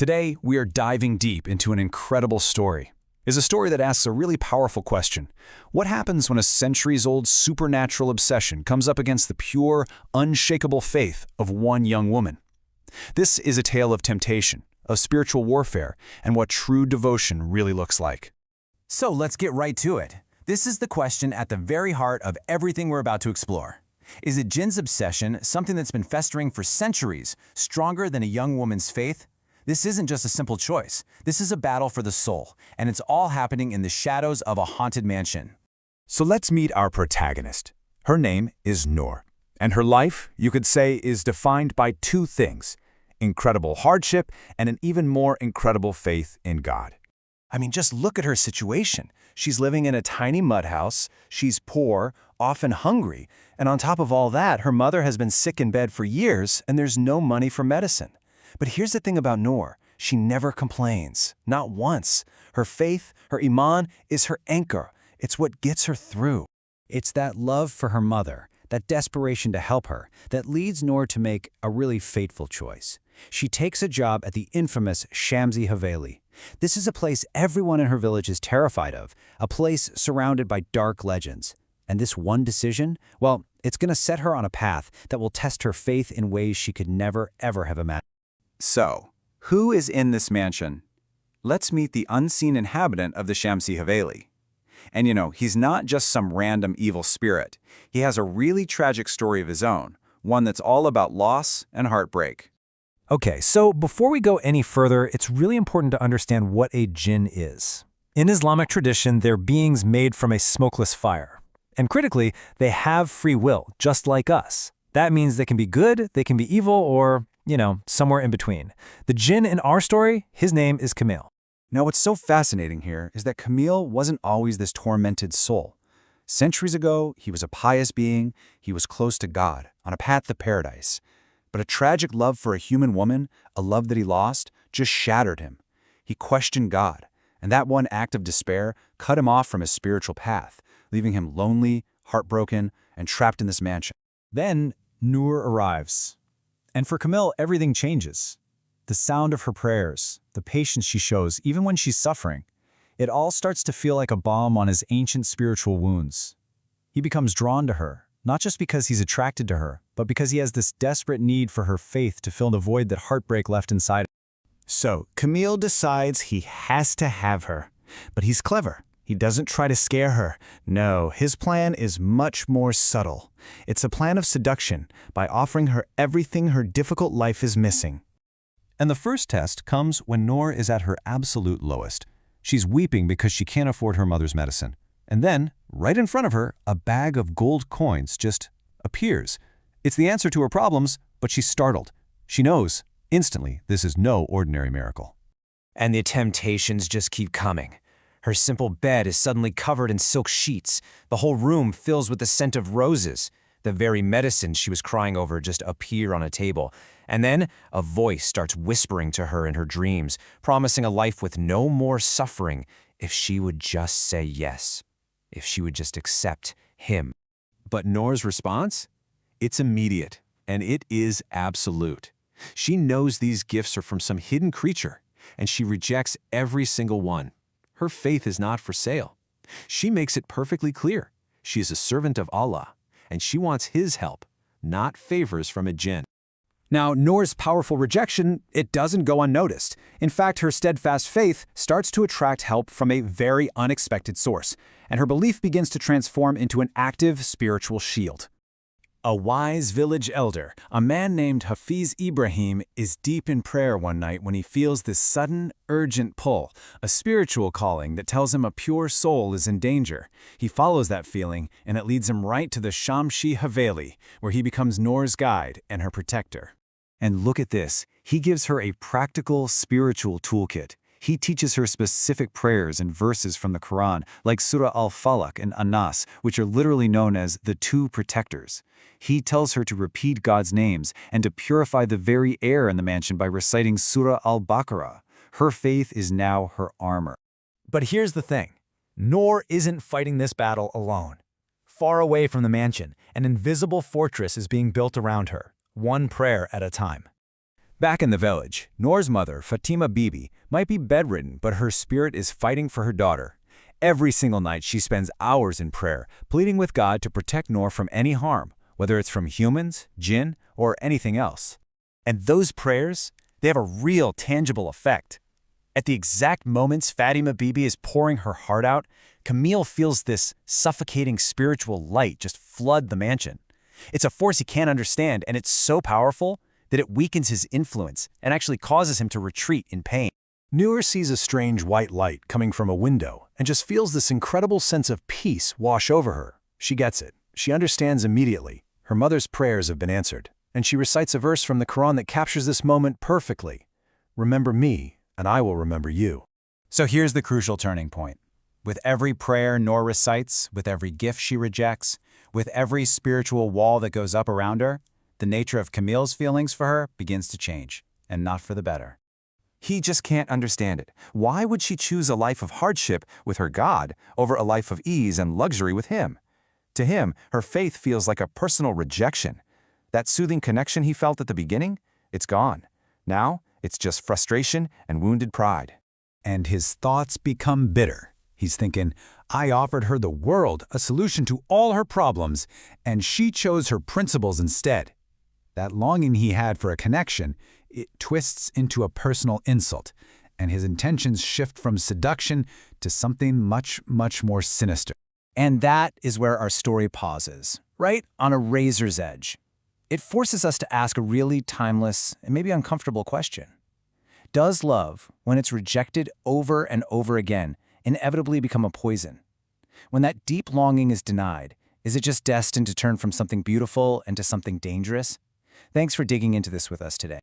Today, we are diving deep into an incredible story. It's a story that asks a really powerful question. What happens when a centuries-old supernatural obsession comes up against the pure, unshakable faith of one young woman? This is a tale of temptation, of spiritual warfare, and what true devotion really looks like. So let's get right to it. This is the question at the very heart of everything we're about to explore. Is a jinn's obsession something that's been festering for centuries, stronger than a young woman's faith? This isn't just a simple choice. This is a battle for the soul, and it's all happening in the shadows of a haunted mansion. So let's meet our protagonist. Her name is Noor, and her life, you could say, is defined by two things: incredible hardship and an even more incredible faith in God. I mean, just look at her situation. She's living in a tiny mud house, she's poor, often hungry, and on top of all that, her mother has been sick in bed for years and there's no money for medicine. But here's the thing about Noor. She never complains, not once. Her faith, her iman, is her anchor. It's what gets her through. It's that love for her mother, that desperation to help her, that leads Noor to make a really fateful choice. She takes a job at the infamous Shamsi Haveli. This is a place everyone in her village is terrified of, a place surrounded by dark legends. And this one decision, well, it's going to set her on a path that will test her faith in ways she could never, ever have imagined. So, who is in this mansion? Let's meet the unseen inhabitant of the Shamsi Haveli. And he's not just some random evil spirit. He has a really tragic story of his own, one that's all about loss and heartbreak. Okay, so before we go any further, it's really important to understand what a jinn is. In Islamic tradition, they're beings made from a smokeless fire. And critically, they have free will, just like us. That means they can be good, they can be evil, or, somewhere in between. The jinn in our story, his name is Kamil. Now, what's so fascinating here is that Kamil wasn't always this tormented soul. Centuries ago, he was a pious being, he was close to God, on a path to paradise. But a tragic love for a human woman, a love that he lost, just shattered him. He questioned God, and that one act of despair cut him off from his spiritual path, leaving him lonely, heartbroken, and trapped in this mansion. Then Noor arrives. And for Kamil, everything changes. The sound of her prayers, the patience she shows, even when she's suffering, it all starts to feel like a balm on his ancient spiritual wounds. He becomes drawn to her, not just because he's attracted to her, but because he has this desperate need for her faith to fill the void that heartbreak left inside. So, Kamil decides he has to have her. But he's clever. He doesn't try to scare her. No, his plan is much more subtle. It's a plan of seduction, by offering her everything her difficult life is missing. And the first test comes when Noor is at her absolute lowest. She's weeping because she can't afford her mother's medicine. And then, right in front of her, a bag of gold coins just appears. It's the answer to her problems, but she's startled. She knows, instantly, this is no ordinary miracle. And the temptations just keep coming. Her simple bed is suddenly covered in silk sheets. The whole room fills with the scent of roses. The very medicine she was crying over just appear on a table. And then a voice starts whispering to her in her dreams, promising a life with no more suffering if she would just say yes, if she would just accept him. But Noor's response? It's immediate, and it is absolute. She knows these gifts are from some hidden creature, and she rejects every single one. Her faith is not for sale. She makes it perfectly clear. She is a servant of Allah, and she wants His help, not favors from a jinn. Now, Noor's powerful rejection, it doesn't go unnoticed. In fact, her steadfast faith starts to attract help from a very unexpected source, and her belief begins to transform into an active spiritual shield. A wise village elder, a man named Hafiz Ibrahim, is deep in prayer one night when he feels this sudden, urgent pull, a spiritual calling that tells him a pure soul is in danger. He follows that feeling, and it leads him right to the Shamsi Haveli, where he becomes Noor's guide and her protector. And look at this, he gives her a practical spiritual toolkit. He teaches her specific prayers and verses from the Quran, like Surah Al-Falaq and An-Nas, which are literally known as the two protectors. He tells her to repeat God's names and to purify the very air in the mansion by reciting Surah Al-Baqarah. Her faith is now her armor. But here's the thing. Noor isn't fighting this battle alone. Far away from the mansion, an invisible fortress is being built around her, one prayer at a time. Back in the village, Noor's mother, Fatima Bibi, might be bedridden, but her spirit is fighting for her daughter. Every single night she spends hours in prayer, pleading with God to protect Noor from any harm, whether it's from humans, jinn, or anything else. And those prayers, they have a real tangible effect. At the exact moments Fatima Bibi is pouring her heart out, Kamil feels this suffocating spiritual light just flood the mansion. It's a force he can't understand, and it's so powerful that it weakens his influence and actually causes him to retreat in pain. Noor sees a strange white light coming from a window and just feels this incredible sense of peace wash over her. She gets it. She understands immediately. Her mother's prayers have been answered, and she recites a verse from the Quran that captures this moment perfectly. Remember me, and I will remember you. So here's the crucial turning point. With every prayer Noor recites, with every gift she rejects, with every spiritual wall that goes up around her, the nature of Kamil's feelings for her begins to change, and not for the better. He just can't understand it. Why would she choose a life of hardship with her God over a life of ease and luxury with him? To him, her faith feels like a personal rejection. That soothing connection he felt at the beginning, it's gone. Now, it's just frustration and wounded pride. And his thoughts become bitter. He's thinking, I offered her the world, a solution to all her problems, and she chose her principles instead. That longing he had for a connection, it twists into a personal insult, and his intentions shift from seduction to something much, much more sinister. And that is where our story pauses, right on a razor's edge. It forces us to ask a really timeless and maybe uncomfortable question. Does love, when it's rejected over and over again, inevitably become a poison? When that deep longing is denied, is it just destined to turn from something beautiful into something dangerous? Thanks for digging into this with us today.